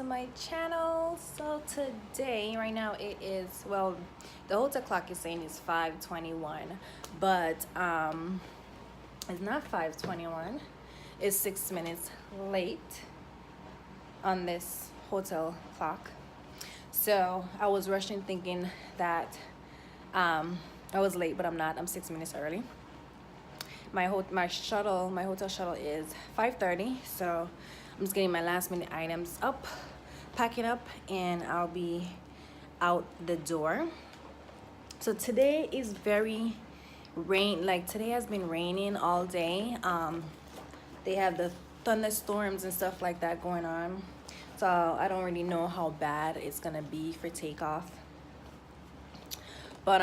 to my channel. So today, right now it is, well, the hotel clock is saying it's 5:21, but it's not 5:21. It's 6 minutes late on this hotel clock. So I was rushing thinking that I was late, but I'm not. I'm 6 minutes early. My hotel shuttle is 5:30, so I'm just getting my last minute items up, packing up, and I'll be out the door. So today is very today has been raining all day. They have the thunderstorms and stuff like that going on, so I don't really know how bad it's gonna be for takeoff, but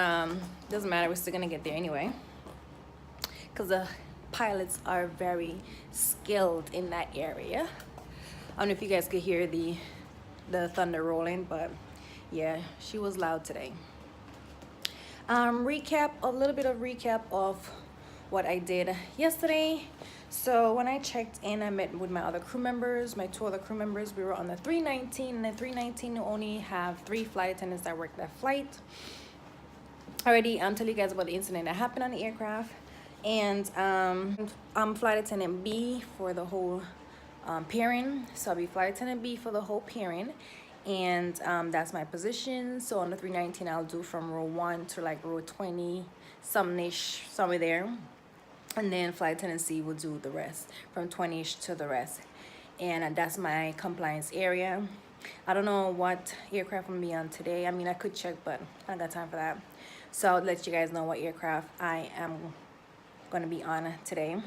doesn't matter, we're still gonna get there anyway, because the pilots are very skilled in that area. I don't know if you guys could hear the thunder rolling, but yeah, she was loud today. A little bit of recap of what I did yesterday. So when I checked in, I met with my two other crew members. We were on the 319, and the 319 only have 3 flight attendants that work that flight. Already, I'm telling you guys about the incident that happened on the aircraft. And I'm flight attendant B for the whole pairing. So I'll be flight attendant B for the whole pairing, and that's my position. So on the 319, I'll do from row 1 to like row 20 something-ish, somewhere there, and then flight attendant C will do the rest from 20-ish to the rest. And that's my compliance area. I don't know what aircraft I'm gonna be on today. I mean, I could check, but I don't got time for that. So I'll let you guys know what aircraft I am going to be on today.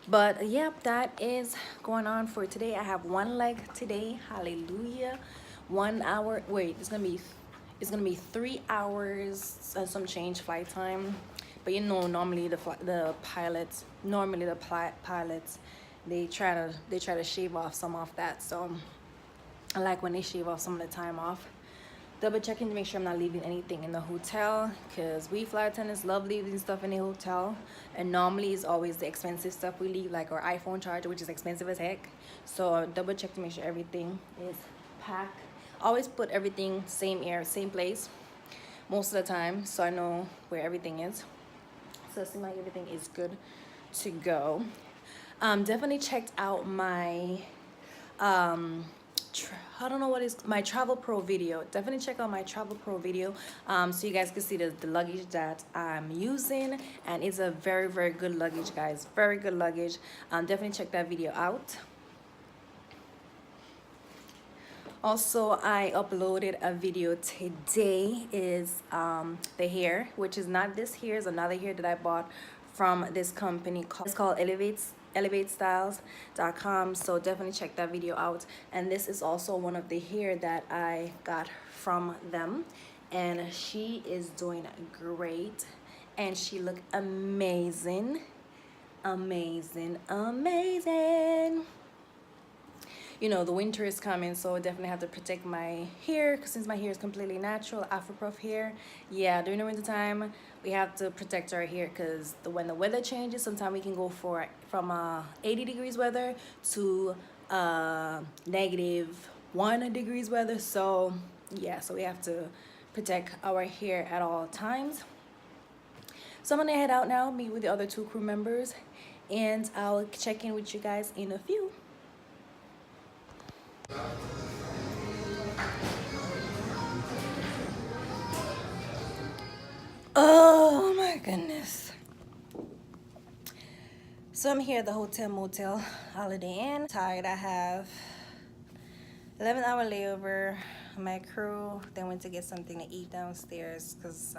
But yep, that is going on for today. I have one leg today. Hallelujah. 1 hour. Wait, it's gonna be 3 hours and some change flight time. But you know, normally the pilots they try to shave off some of that. So I like when they shave off some of the time off. Double checking to make sure I'm not leaving anything in the hotel, because we flight attendants love leaving stuff in the hotel, and normally it's always the expensive stuff we leave, like our iPhone charger, which is expensive as heck. So double check to make sure everything is packed. Always put everything same place most of the time, so I know where everything is. So it seems like everything is good to go. Definitely checked out my I don't know what is my Travel Pro video. Definitely check out my Travel Pro video, so you guys can see the luggage that I'm using, and it's a very, very good luggage, guys. Very good luggage. Definitely check that video out. Also, I uploaded a video today. Is the hair, which is not this hair, is another hair that I bought from this company it's called elevatestyles.com. so definitely check that video out. And this is also one of the hair that I got from them, and she is doing great, and she looked amazing. You know, the winter is coming, so I definitely have to protect my hair, because since my hair is completely natural, Afro puff hair. Yeah, during the winter time we have to protect our hair, because when the weather changes, sometimes we can go from 80 degrees weather to -1 degrees weather. So yeah, so we have to protect our hair at all times. So I'm gonna head out now, meet with the other 2 crew members, and I'll check in with you guys in a few. Oh my goodness. So I'm here at the Hotel Motel Holiday Inn. Tired. I have 11-hour layover. My crew, they went to get something to eat downstairs, because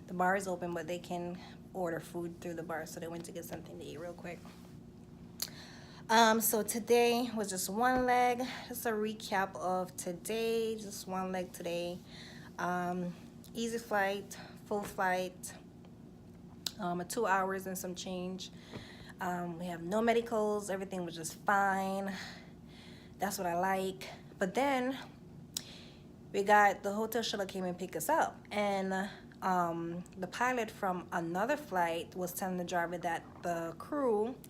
the bar is open, but they can order food through the bar, so they went to get something to eat real quick. So today was just one leg. Just a recap of today. Just one leg today. Easy flight, full flight, 2 hours and some change. We have no medicals. Everything was just fine. That's what I like. But then we got the hotel shuttle came and picked us up, and the pilot from another flight was telling the driver that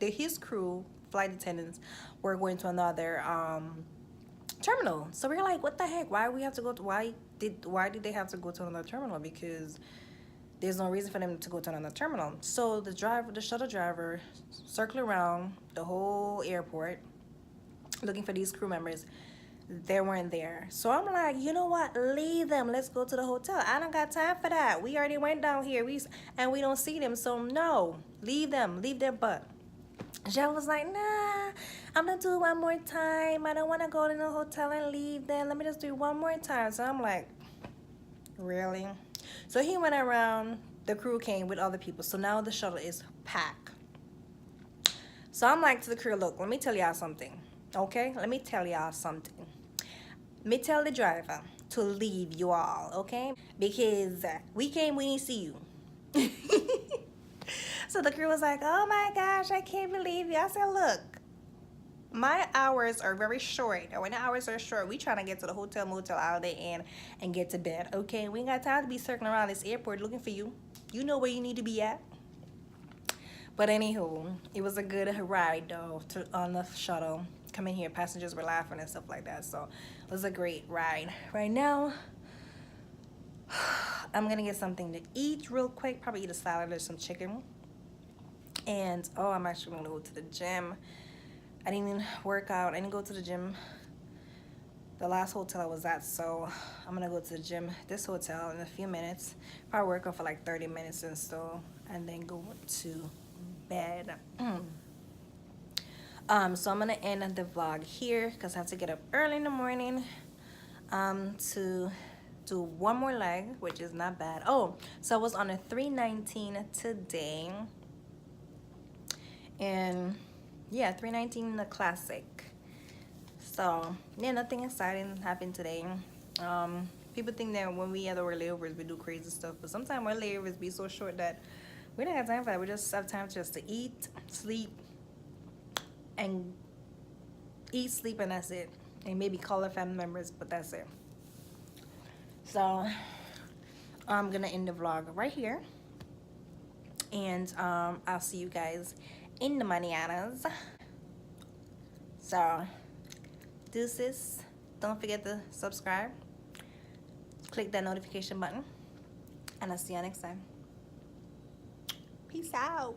his crew flight attendants were going to another terminal. So we're like, what the heck? Why we have to go to, why did they have to go to another terminal? Because there's no reason for them to go to another terminal. So the shuttle driver circled around the whole airport looking for these crew members. They weren't there. So I'm like, you know what? Leave them. Let's go to the hotel. I don't got time for that. We already went down here. And we don't see them. So no, leave them. Leave their butt. Jeff was like, nah, I'm gonna do it one more time. I don't want to go to the hotel and leave them. Let me just do it one more time. So I'm like, really? So he went around. The crew came with other people. So now the shuttle is packed. So I'm like to the crew, look, let me tell y'all something. Okay? Let me tell y'all something. Let me tell the driver to leave you all, okay? Because we came, we didn't see you. So the crew was like, oh my gosh, I can't believe you. I said, look, my hours are very short. And when the hours are short, we trying to get to the hotel, motel, holiday inn, and get to bed, okay? We ain't got time to be circling around this airport looking for you. You know where you need to be at. But anywho, it was a good ride though on the shuttle. Coming here, passengers were laughing and stuff like that. So it was a great ride. Right now, I'm gonna get something to eat real quick. Probably eat a salad or some chicken. And oh, I'm actually gonna go to the gym. I didn't even work out. I didn't go to the gym the last hotel I was at, so I'm gonna go to the gym, this hotel, in a few minutes. Probably work out for like 30 minutes and so, and then go to bed. So I'm gonna end the vlog here because I have to get up early in the morning to do one more leg, which is not bad. Oh, so I was on a 319 today, and yeah, 319 in the classic. So yeah, nothing exciting happened today. People think that when we have our layovers we do crazy stuff, but sometimes our layovers be so short that we don't have time for that. We just have time just to eat, sleep, and that's it. And maybe call our family members, but that's it. So I'm gonna end the vlog right here, and I'll see you guys in the mananas. So deuces, don't forget to subscribe, click that notification button, and I'll see you next time. Peace out.